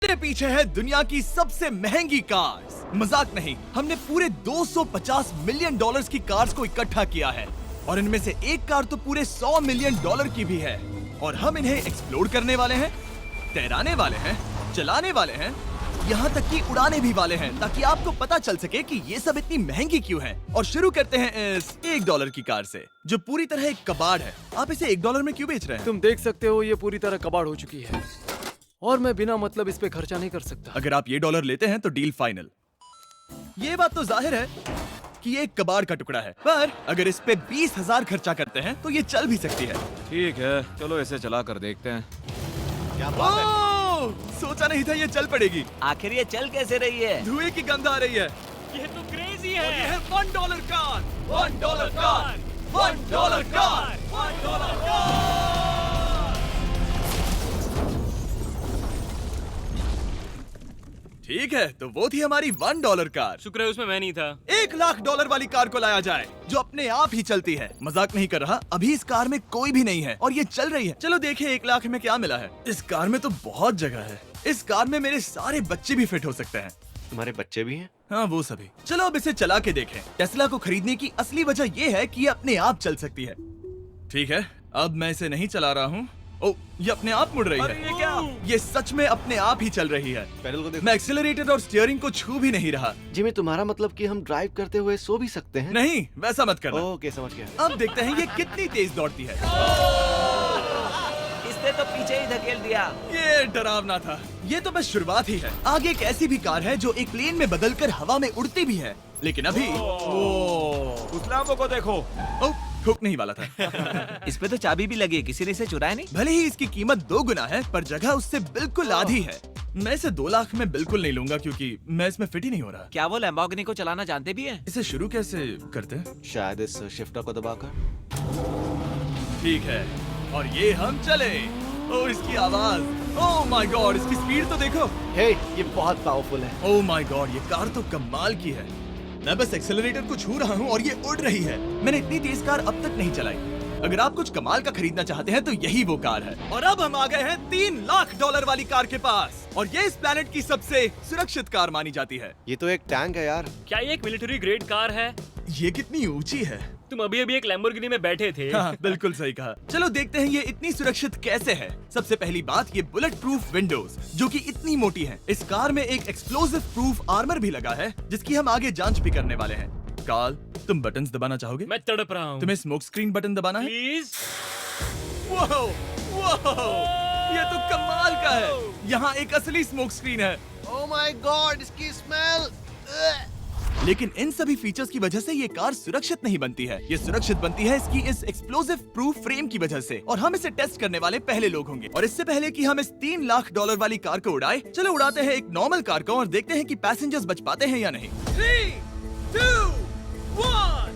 मेरे पीछे है दुनिया की सबसे महंगी कार्स। मजाक नहीं, हमने पूरे 250 मिलियन डॉलर्स की कार्स को इकट्ठा किया है और इनमें से एक कार तो पूरे 100 मिलियन डॉलर की भी है। और हम इन्हें एक्सप्लोर करने वाले हैं, तैराने वाले हैं, चलाने वाले हैं, यहाँ तक कि उड़ाने भी वाले हैं, ताकि आपको पता चल सके कि ये सब इतनी महंगी क्यों है। और शुरू करते हैं इस $1 की कार से, जो पूरी तरह एक कबाड़ है। आप इसे $1 में क्यों बेच रहे हैं? तुम देख सकते हो ये पूरी तरह कबाड़ हो चुकी है और मैं बिना मतलब इस पे खर्चा नहीं कर सकता। अगर आप ये $1 लेते हैं तो डील फाइनल। ये बात तो जाहिर है कि ये एक कबाड़ का टुकड़ा है, पर अगर इस पे 20,000 खर्चा करते हैं तो ये चल भी सकती है। ठीक है, चलो इसे चला कर देखते हैं। क्या बात है? सोचा नहीं था ये चल पड़ेगी। आखिर ये चल कैसे रही है? धुएं की गंध आ रही है। ये तो क्रेजी और ये है। है $1 कार, $1 कार, $1 कार, $1 कार। ठीक है, तो वो थी हमारी $1 कार। शुक्र है उसमें मैं नहीं था। $1,00,000 वाली कार को लाया जाए, जो अपने आप ही चलती है। मजाक नहीं कर रहा, अभी इस कार में कोई भी नहीं है और ये चल रही है। चलो देखें 1 लाख में क्या मिला है। इस कार में तो बहुत जगह है। इस कार में मेरे सारे बच्चे भी फिट हो सकते हैं। तुम्हारे बच्चे भी हैं? हाँ, वो सभी। चलो अब इसे चला के देखें। टेस्ला को खरीदने की असली वजह ये है कि ये अपने आप चल सकती है। ठीक है, अब मैं इसे नहीं चला रहा हूँ। ओ, ये अपने आप मुड़ रही है। ये क्या? ये सच में अपने आप ही चल रही है। पैडल को देखो। मैं एक्सीलरेटर और स्टीयरिंग को छू भी नहीं रहा। जिमी, तुम्हारा मतलब कि हम ड्राइव करते हुए सो भी सकते हैं? नहीं, वैसा मत करना। ओके, समझ गया। अब देखते हैं ये कितनी तेज दौड़ती है। इसने तो पीछे ही धकेल दिया। ये डरावना था। ये तो बस शुरुआत ही है। आगे एक ऐसी भी कार है जो एक प्लेन में बदलकर हवा में उड़ती भी है, लेकिन अभी उस लैम्बो को देखो। ओ, ठोक नहीं वाला था। इस पे तो चाबी भी लगी है, किसी ने इसे चुराया नहीं? भले ही इसकी कीमत 2 गुना है, पर जगह उससे बिल्कुल आधी है। मैं इसे 2 लाख में बिल्कुल नहीं लूंगा, क्योंकि मैं इसमें फिट ही नहीं हो रहा। क्या वो लैम्बोर्गिनी को चलाना जानते भी हैं? इसे शुरू कैसे करते हैं? शायद इस शिफ्टर को दबाकर। ठीक है, और ये हम चले। ओ, इसकी आवाज, ओह माय गॉड, इसकी स्पीड तो देखो। हे, ये बहुत पावरफुल है। ओह माय गॉड, ये कार तो कमाल की है। मैं बस एक्सेलरेटर को छू रहा हूँ और ये उड़ रही है। मैंने इतनी तेज कार अब तक नहीं चलाई। अगर आप कुछ कमाल का खरीदना चाहते हैं तो यही वो कार है। और अब हम आ गए हैं $3,00,000 वाली कार के पास, और ये इस प्लेनेट की सबसे सुरक्षित कार मानी जाती है। ये तो एक टैंक है यार। क्या ये एक मिलिट्री ग्रेड कार है? ये कितनी ऊंची है। तुम अभी अभी एक लैम्बोर्गिनी में बैठे थे। हाँ, बिल्कुल सही कहा। चलो देखते हैं ये इतनी सुरक्षित कैसे है। सबसे पहली बात, ये बुलेट प्रूफ विंडोज, जो कि इतनी मोटी हैं। इस कार में एक एक्सप्लोसिव प्रूफ आर्मर भी लगा है, जिसकी हम आगे जांच भी करने वाले हैं। कार्ल, तुम बटन्स दबाना चाहोगे? मैं तड़प रहा हूँ। तुम्हें स्मोक स्क्रीन बटन दबाना है? प्लीज। वाओ, वाओ, ये तो कमाल का है। यहाँ एक असली स्मोक स्क्रीन है। ओह माय गॉड, इसकी स्मेल। लेकिन इन सभी फीचर्स की वजह से ये कार सुरक्षित नहीं बनती है। ये सुरक्षित बनती है इसकी इस एक्सप्लोसिव प्रूफ फ्रेम की वजह से, और हम इसे टेस्ट करने वाले पहले लोग होंगे। और इससे पहले कि हम इस $3,00,000 वाली कार को उड़ाए, चलो उड़ाते हैं एक नॉर्मल कार को और देखते हैं कि पैसेंजर्स बच पाते हैं या नहीं। 3, 2, 1।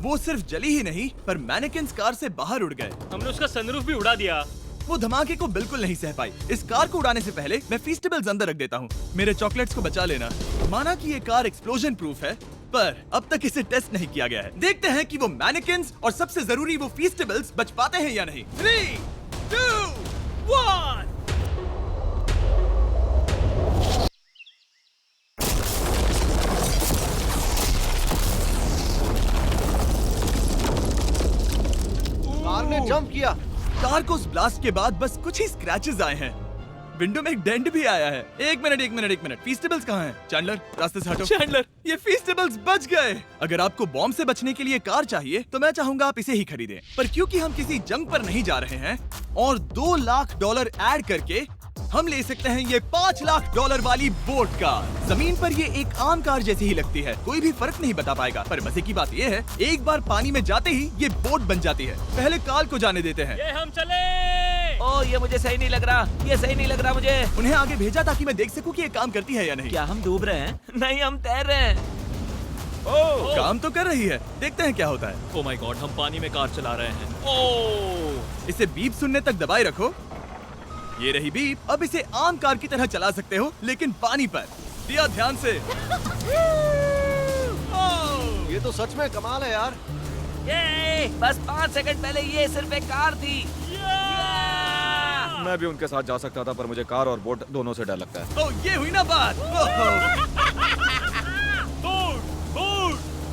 वो सिर्फ जली ही नहीं, पर मैनेकिन्स कार से बाहर उड़ गए। हमने उसका सनरूफ भी उड़ा दिया। वो धमाके को बिल्कुल नहीं सह पाई। इस कार को उड़ाने से पहले मैं फीस्टेबल्स अंदर रख देता हूँ। मेरे चॉकलेट्स को बचा लेना। माना कि ये कार एक्सप्लोजन प्रूफ है, पर अब तक इसे टेस्ट नहीं किया गया है। देखते हैं कि वो मैनेकिन्स और सबसे जरूरी वो फीस्टेबल्स बच पाते हैं या नहीं। 3, 2, 1। कार ने जंप किया। कार को उस ब्लास्ट के बाद बस कुछ ही स्क्रैचेस आए हैं। विंडो में एक डेंट भी आया है। एक मिनट। फीस्टेबल्स कहाँ हैं? चैंडलर, रास्ते से हटो। चैंडलर, ये फीस्टेबल्स बच गए। अगर आपको बॉम्ब से बचने के लिए कार चाहिए तो मैं चाहूंगा आप इसे ही खरीदें। पर क्योंकि हम किसी जंग पर नहीं जा रहे हैं और $2,00,000 ऐड करके हम ले सकते हैं ये $5,00,000 वाली बोट कार। जमीन पर ये एक आम कार जैसी ही लगती है, कोई भी फर्क नहीं बता पाएगा। पर मजे की बात ये है, एक बार पानी में जाते ही ये बोट बन जाती है। पहले कार्ल को जाने देते हैं। ये हम चले। ओ, ये मुझे सही नहीं लग रहा। ये सही नहीं लग रहा मुझे। उन्हें आगे भेजा ताकि मैं देख सकूं कि ये काम करती है या नहीं। क्या हम डूब रहे हैं? नहीं, हम तैर रहे हैं। काम तो कर रही है, देखते हैं क्या होता है। ओ माय गॉड, हम पानी में कार चला रहे हैं। ओह, इसे बीप सुनने तक दबाए रखो। ये रही बीप। अब इसे आम कार की तरह चला सकते हो, लेकिन पानी पर। दिया ध्यान से। ये तो सच में कमाल है यार। ये बस 5 सेकंड पहले ये सिर्फ एक कार थी। मैं भी उनके साथ जा सकता था, पर मुझे कार और बोट दोनों से डर लगता है। ओ ये हुई ना बात।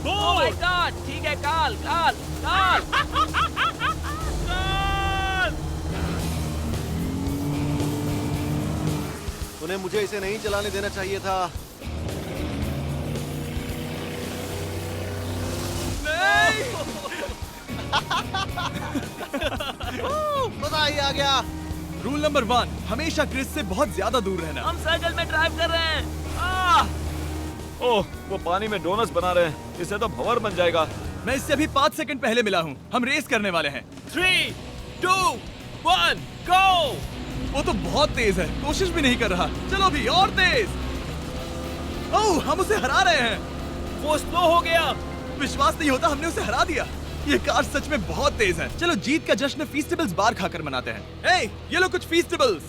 ओह माय गॉड, ठीक है काल काल काल। उन्हें मुझे इसे नहीं चलाने देना चाहिए था। मजा ही आ गया। रूल नंबर 1, हमेशा क्रिस से बहुत ज्यादा दूर रहना। हम सर्कल में ड्राइव कर रहे हैं। ओह, वो पानी में डोनट्स बना रहे हैं। इससे तो भंवर बन जाएगा। मैं इससे अभी 5 सेकंड पहले मिला हूँ। हम रेस करने वाले हैं। 3, 2, 1, go! वो तो बहुत तेज है, कोशिश भी नहीं कर रहा। चलो भी और तेज। ओह, हम उसे हरा रहे हैं। वो स्लो हो गया। विश्वास नहीं होता, हमने उसे हरा दिया। ये कार सच में बहुत तेज है। चलो जीत का जश्न फीस्टेबल्स बार खाकर मनाते हैं। ये लो कुछ फीस्टेबल्स।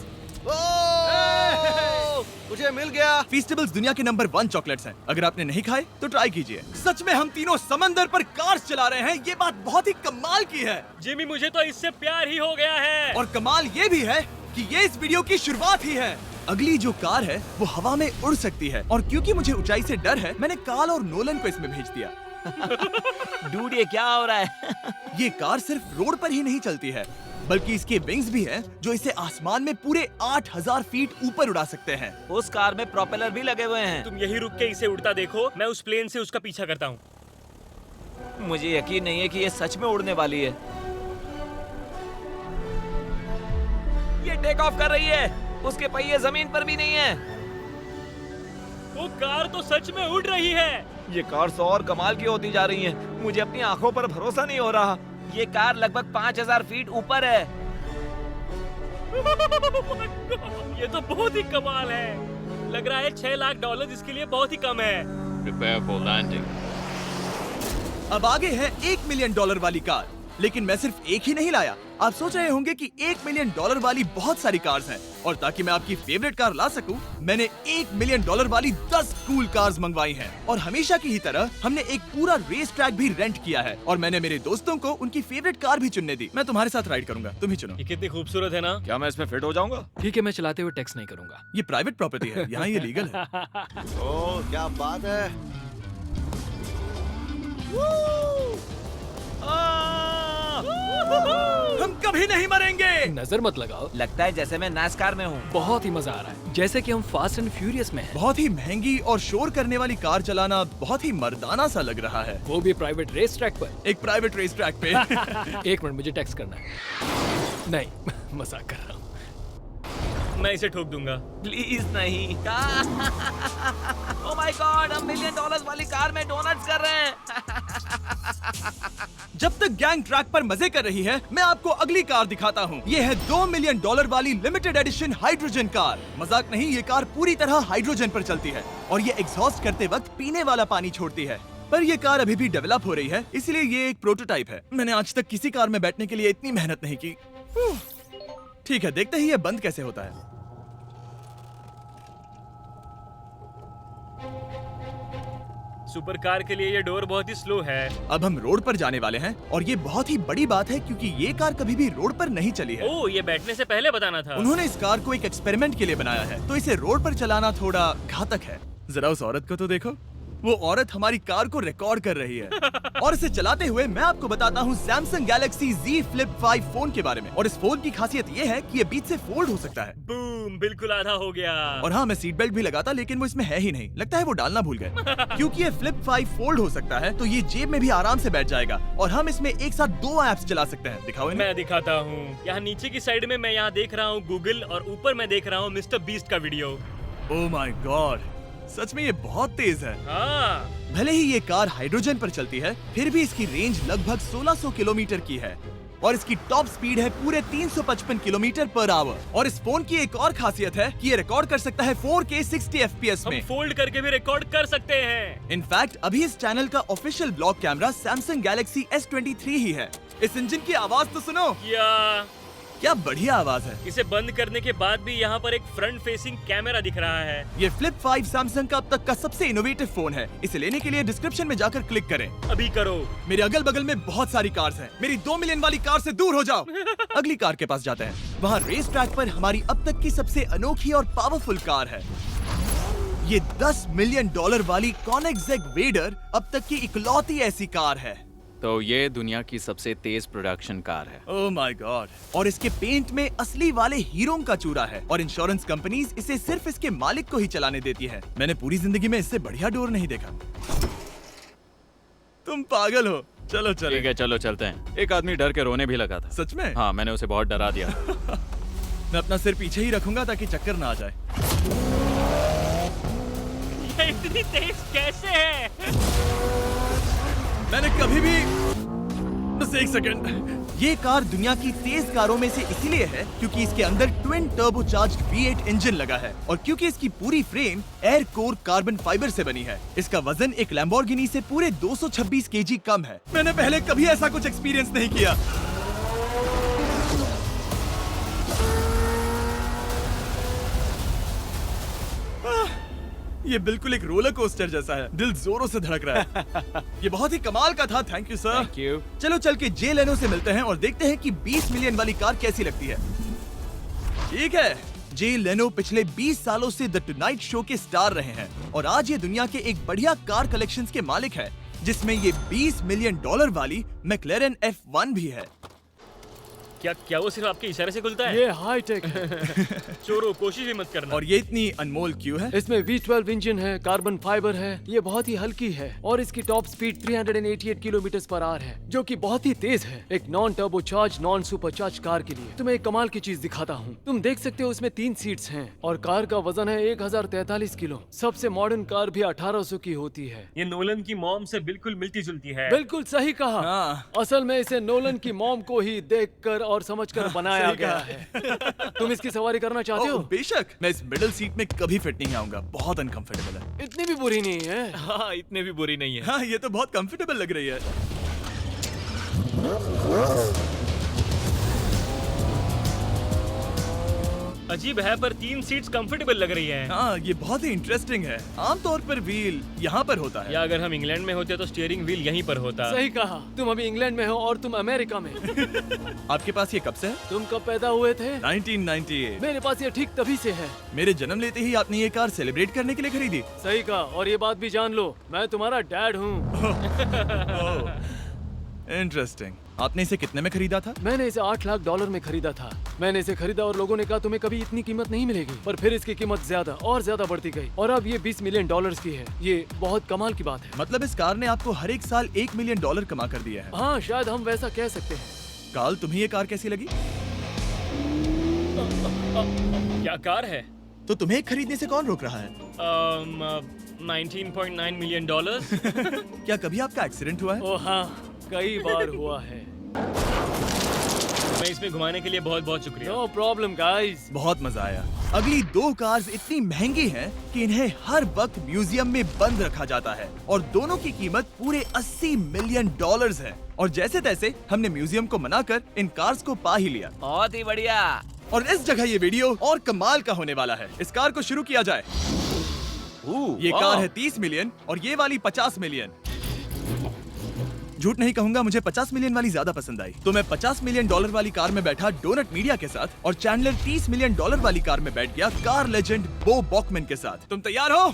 मुझे मिल गया। फीस्टेबल्स दुनिया के नंबर 1 चॉकलेट्स हैं। अगर आपने नहीं खाए तो ट्राई कीजिए। सच में हम तीनों समंदर पर कार चला रहे हैं। ये बात बहुत ही कमाल की है। जिमी, मुझे तो इससे प्यार ही हो गया है। और कमाल ये भी है कि ये इस वीडियो की शुरुआत ही है। अगली जो कार है वो हवा में उड़ सकती है, और क्योंकि मुझे ऊंचाई से डर है, मैंने काल और नोलन को इसमें भेज दिया। डूड ये क्या हो रहा है? ये कार सिर्फ रोड पर ही नहीं चलती है, बल्कि इसके विंग्स भी हैं जो इसे आसमान में पूरे 8000 फीट ऊपर उड़ा सकते हैं। उस कार में प्रोपेलर भी लगे हुए हैं। तुम यही रुक के इसे उड़ता देखो, मैं उस प्लेन से उसका पीछा करता हूँ। मुझे यकीन नहीं है कि ये सच में उड़ने वाली है। ये टेक ऑफ कर रही है। उसके पहिए जमीन पर भी नहीं है। वो कार तो सच में उड़ रही है। ये कार तो और कमाल की होती जा रही है। मुझे अपनी आंखों पर भरोसा नहीं हो रहा। ये कार लगभग 5000 फीट ऊपर है। ये तो बहुत ही कमाल है। लग रहा है $6 लाख इसके लिए बहुत ही कम है। Prepare for landing. अब आगे है $1 मिलियन वाली कार, लेकिन मैं सिर्फ एक ही नहीं लाया। आप सोच रहे होंगे कि $1 मिलियन वाली बहुत सारी कार्स हैं, और ताकि मैं आपकी फेवरेट कार ला सकूं, मैंने $1 मिलियन वाली 10 कूल कार्स मंगवाई हैं। और हमेशा की ही तरह हमने एक पूरा रेस ट्रैक भी रेंट किया है, और मैंने मेरे दोस्तों को उनकी फेवरेट कार भी चुनने दी। मैं तुम्हारे साथ राइड करूंगा, तुम ही चुनो। ये कितनी खूबसूरत है ना। क्या मैं इसमें फिट हो जाऊंगा? ठीक है, मैं चलाते हुए टेक्स्ट नहीं करूंगा। ये प्राइवेट प्रॉपर्टी है, यहाँ ये लीगल है। ओह क्या बात है। हम कभी नहीं मरेंगे। नजर मत लगाओ। लगता है जैसे मैं नासकार में हूँ। बहुत ही मजा आ रहा है, जैसे कि हम फास्ट एंड फ्यूरियस में हैं। बहुत ही महंगी और शोर करने वाली कार चलाना बहुत ही मर्दाना सा लग रहा है। वो भी प्राइवेट रेस ट्रैक पर। एक प्राइवेट रेस ट्रैक पे। 1 मिनट, मुझे टेक्स्ट करना है। नहीं, मजाक कर रहा हूँ। मैं इसे ठोक दूंगा। प्लीज नहीं। ओह माय गॉड, हम $1 मिलियन वाली कार में डोनट्स कर रहे हैं। जब तक गैंग ट्रैक पर मजे कर रही है, मैं आपको अगली कार दिखाता हूँ। ये है $2 मिलियन वाली लिमिटेड एडिशन हाइड्रोजन कार। मजाक नहीं, ये कार पूरी तरह हाइड्रोजन पर चलती है, और ये एग्जॉस्ट करते वक्त पीने वाला पानी छोड़ती है। पर ये कार अभी भी डेवलप हो रही है, इसलिए ये एक प्रोटोटाइप है। मैंने आज तक किसी कार में बैठने के लिए इतनी मेहनत नहीं की। ठीक है, देखते ही ये बंद कैसे होता है। सुपर कार के लिए ये डोर बहुत ही स्लो है। अब हम रोड पर जाने वाले हैं, और ये बहुत ही बड़ी बात है क्योंकि ये कार कभी भी रोड पर नहीं चली है। ओह, ये बैठने से पहले बताना था। उन्होंने इस कार को एक एक्सपेरिमेंट के लिए बनाया है, तो इसे रोड पर चलाना थोड़ा घातक है। जरा उस औरत को तो देखो, वो औरत हमारी कार को रिकॉर्ड कर रही है। और इसे चलाते हुए मैं आपको बताता हूँ Samsung Galaxy Z Flip 5 phone के बारे में। और इस फोन की खासियत ये है कि ये बीच से फोल्ड हो सकता है। बूम, बिल्कुल आधा हो गया। और हाँ, मैं सीट बेल्ट भी लगाता, लेकिन वो इसमें है ही नहीं। लगता है वो डालना भूल गए। क्योंकि ये Flip 5 फोल्ड हो सकता है, तो ये जेब में भी आराम से बैठ जाएगा, और हम इसमें एक साथ 2 ऐप्स चला सकते हैं। दिखाओ इन्हें। मैं दिखाता हूँ। यहाँ नीचे की साइड में मैं यहाँ देख रहा हूँ गूगल, और ऊपर मैं देख रहा हूँ मिस्टर बीस्ट का वीडियो। ओह माय गॉड, सच में ये बहुत तेज है। हाँ। भले ही ये कार हाइड्रोजन पर चलती है, फिर भी इसकी रेंज लगभग 1600 किलोमीटर की है, और इसकी टॉप स्पीड है पूरे 355 किलोमीटर पर आवर। और इस फोन की एक और खासियत है कि ये रिकॉर्ड कर सकता है 4K 60 FPS हम में। फोल्ड करके भी रिकॉर्ड कर सकते हैं। इनफैक्ट अभी इस चैनल का official blog camera Samsung Galaxy S23 ही है। इस इंजन की आवाज तो सुनो। या क्या बढ़िया आवाज है। इसे बंद करने के बाद भी यहाँ पर एक फ्रंट फेसिंग कैमरा दिख रहा है। ये फ्लिप 5 सैमसंग का अब तक का सबसे इनोवेटिव फोन है। इसे लेने के लिए डिस्क्रिप्शन में जाकर क्लिक करें। अभी करो। मेरे अगल बगल में बहुत सारी कार्स हैं। मेरी 2 मिलियन वाली कार से दूर हो जाओ। अगली कार के पास जाते हैं। वहाँ रेस ट्रैक पर हमारी अब तक की सबसे अनोखी और पावरफुल कार है। ये $10 मिलियन वाली Koenigsegg वेडर अब तक की इकलौती ऐसी कार है। तो ये दुनिया की सबसे तेज प्रोडक्शन कार है। Oh my God. और इसके पेंट में असली वाले हीरों का चूरा है और इंश्योरेंस कंपनीज इसे सिर्फ इसके मालिक को ही चलाने देती है। मैंने पूरी जिंदगी में इससे बढ़िया डोर नहीं देखा। तुम पागल हो। चलो चलो। ठीक है चलो चलते हैं। एक आदमी डर के रोने भी लगा था। सच में? हाँ मैंने उसे बहुत डरा दिया। मैं अपना सिर पीछे ही रखूंगा ताकि चक्कर ना आ जाए। ये इतनी तेज कैसे है? मैंने कभी भी बस एक सेकंड। ये कार दुनिया की तेज कारों में से इसीलिए है क्योंकि इसके अंदर ट्विन टर्बोचार्ज्ड V8 इंजन लगा है और क्योंकि इसकी पूरी frame air core carbon fibre से बनी है। इसका वजन एक लैम्बोर्गिनी से पूरे 226 kg कम है। मैंने पहले कभी ऐसा कुछ एक्सपीरियंस नहीं किया। ये बिल्कुल एक रोलर कोस्टर जैसा है। दिल जोरों से धड़क रहा है। ये बहुत ही कमाल का था। Thank you sir. Thank you. चलो चल के जे लेनो से मिलते हैं और देखते हैं कि 20 मिलियन वाली कार कैसी लगती है। ठीक है। जे लेनो पिछले 20 सालों से द टुनाइट शो के स्टार रहे हैं और आज ये दुनिया के एक बढ़िया कार कलेक्शंस के मालिक है जिसमें ये $20 मिलियन वाली मैक्लेरन F1 भी है। क्या वो सिर्फ आपके इशारे से खुलता है? ये हाई टेक है। चोरों कोशिश भी मत करना। और ये इतनी अनमोल क्यों है? इसमें V12 इंजन है, कार्बन फाइबर है, ये बहुत ही हल्की है और इसकी top speed 388 kilometre per hour है जो कि बहुत ही तेज है। एक non turbocharge non supercharge car के लिए तुम्हें एक कमाल की चीज दिखाता हूँ। तुम देख सकते हो इसमें 3 सीट्स हैं और कार का वजन है 1043 किलो। सबसे मॉडर्न कार भी 1800 की होती है। ये नोलन की मॉम से बिल्कुल मिलती जुलती है। बिल्कुल सही कहा। हाँ। असल में इसे नोलन की मॉम को ही देखकर और समझकर बनाया सही गया कहा। है। तुम इसकी सवारी करना चाहते हो? बेशक। मैं इस मिडिल सीट में कभी फिट नहीं आऊंगा। बहुत अनकंफर्टेबल है। इतनी भी बुरी नहीं है। हाँ इतने भी बुरी नहीं है। हाँ ये तो बहुत कंफर्टेबल लग रही है। अजीब है पर 3 सीट्स कंफर्टेबल लग रही हैं। हाँ ये बहुत ही इंटरेस्टिंग है। आमतौर पर व्हील यहाँ पर होता है। या अगर हम इंग्लैंड में होते तो स्टीयरिंग व्हील यहीं पर होता। सही कहा। तुम अभी इंग्लैंड में हो और तुम अमेरिका में। आपके पास ये कब से है? तुम कब पैदा हुए थे? 1998। मेरे पास ये ठीक तभी से है। मेरे जन्म लेते ही आपने ये कार सेलिब्रेट करने के लिए खरीदी। सही कहा। और ये बात भी जान लो, मैं तुम्हारा डैड हूँ। इंटरेस्टिंग। आपने इसे कितने में खरीदा था? मैंने इसे $8 लाख में खरीदा था। मैंने इसे खरीदा और लोगों ने कहा तुम्हें कभी इतनी कीमत नहीं मिलेगी, पर फिर इसकी कीमत ज्यादा और ज्यादा बढ़ती गई और अब ये $20 मिलियन की है। ये बहुत कमाल की बात है। मतलब इस कार ने आपको हर एक साल $1 मिलियन कमा कर दिया है। हाँ शायद हम वैसा कह सकते हैं। काल तुम्हें ये कार कैसी लगी? क्या कार है? तो तुम्हें खरीदने से कौन रोक रहा है? 19.9 मिलियन डॉलर। क्या कभी आपका एक्सीडेंट हुआ है? ओ हाँ, कई बार हुआ है। मैं इसमें घुमाने के लिए बहुत बहुत शुक्रिया। No problem guys. बहुत मजा आया। अगली 2 कार्स इतनी महंगी हैं कि इन्हें हर वक्त म्यूजियम में बंद रखा जाता है और दोनों की कीमत पूरे $80 मिलियन है। और जैसे तैसे हमने म्यूजियम को मनाकर इन कार्स को पा ही लिया। बहुत ही बढ़िया। और इस जगह ये वीडियो और कमाल का होने वाला है। इस कार को शुरू किया जाए। ये कार है 30 मिलियन और ये वाली 50 मिलियन। झूठ नहीं कहूंगा, मुझे 50 मिलियन वाली ज्यादा पसंद आई। तो मैं $50 मिलियन वाली कार में बैठा डोनट मीडिया के साथ और चैंडलर $30 मिलियन वाली कार में बैठ गया कार लेजेंड बो बॉकमैन के साथ। तुम तैयार हो?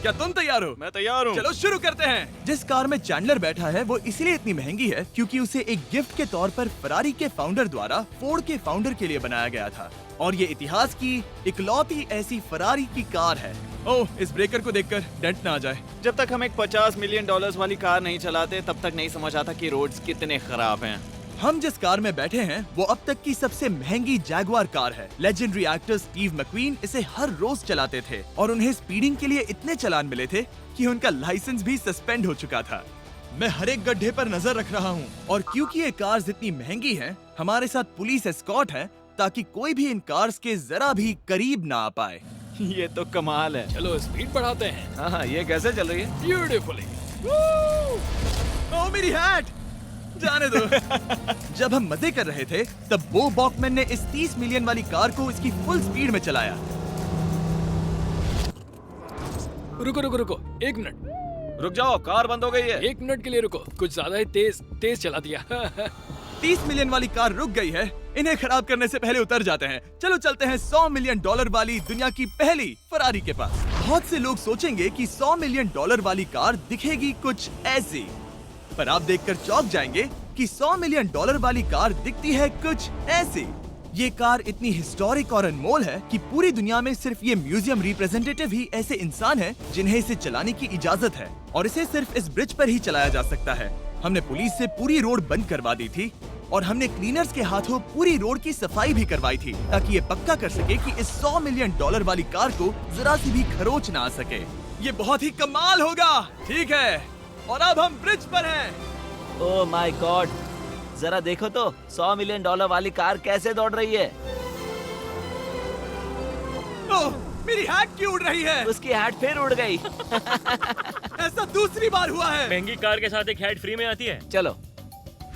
क्या तुम तैयार हो? मैं तैयार हूँ। चलो शुरू करते हैं। जिस कार में चैंडलर बैठा है वो इसलिए इतनी महंगी है क्योंकि उसे एक गिफ्ट के तौर पर फरारी के फाउंडर द्वारा फोर्ड के फाउंडर के लिए बनाया गया था और ये इतिहास की इकलौती ऐसी फरारी की कार है। ओह, इस ब्रेकर को देखकर डेंट ना आ जाए। जब तक हम एक $50 मिलियन वाली कार नहीं चलाते तब तक नहीं समझ आता कि रोड्स कितने खराब हैं। हम जिस कार में बैठे हैं वो अब तक की सबसे महंगी जैगवार कार है। लेजेंडरी एक्टर स्टीव मैक्वीन इसे हर रोज चलाते थे और उन्हें स्पीडिंग के लिए इतने चालान मिले थे कि उनका लाइसेंस भी सस्पेंड हो चुका था। मैं हर एक गड्ढे पर नजर रख रहा हूँ और क्योंकि ये कार्स इतनी महंगी हैं, हमारे साथ पुलिस एस्कॉर्ट है ताकि कोई भी इन कार्स के जरा भी करीब ना आ पाए। ये तो कमाल है। चलो स्पीड बढ़ाते हैं। हाँ ये कैसे चल रही है? ब्यूटीफुली। ओह मेरी हैट! जाने दो। जब हम मजे कर रहे थे तब बो बॉकमैन ने इस 30 मिलियन वाली कार को इसकी फुल स्पीड में चलाया। रुको रुको रुको, 1 मिनट। रुक जाओ, कार बंद हो गई है। 1 मिनट के लिए रुको, कुछ ज्यादा ही तेज चला दिया। 30 मिलियन वाली कार रुक गई है। इन्हें खराब करने से पहले उतर जाते हैं। चलो चलते हैं 100 मिलियन डॉलर वाली दुनिया की पहली फरारी के पास। बहुत से लोग सोचेंगे कि 100 मिलियन डॉलर वाली कार दिखेगी कुछ ऐसी, पर आप देखकर चौंक जाएंगे कि 100 मिलियन डॉलर वाली कार दिखती है कुछ ऐसी। ये कार इतनी हिस्टोरिक और अनमोल है कि पूरी दुनिया में सिर्फ ये म्यूजियम रिप्रेजेंटेटिव ही ऐसे इंसान हैं जिन्हें इसे चलाने की इजाजत है, और इसे सिर्फ इस ब्रिज पर ही चलाया जा सकता है। हमने पुलिस से पूरी रोड बंद करवा दी थी और हमने क्लीनर्स के हाथों पूरी रोड की सफाई भी करवाई थी, ताकि ये पक्का कर सके कि इस 100 मिलियन डॉलर वाली कार को जरा सी भी खरोच ना आ सके। ये बहुत ही कमाल होगा, ठीक है? और अब हम ब्रिज पर हैं। ओह माय गॉड, जरा देखो तो 100 मिलियन डॉलर वाली कार कैसे दौड़ रही है। ओह, मेरी हैट क्यों उड़ रही है? उसकी हैट फिर उड़ गई। ऐसा दूसरी बार हुआ है। महंगी कार के साथ एक हेड फ्री में आती है। चलो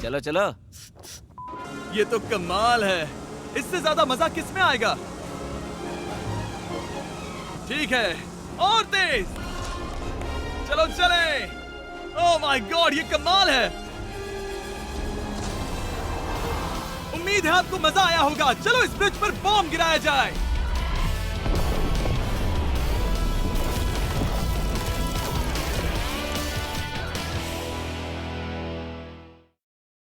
चलो चलो। ये तो कमाल है। इससे ज्यादा मजा किस में आएगा? ठीक है, और तेज। चलो चले। ओह माय गॉड, ये कमाल है। उम्मीद है आपको मजा आया होगा। चलो इस ब्रिज पर बॉम्ब गिराया जाए।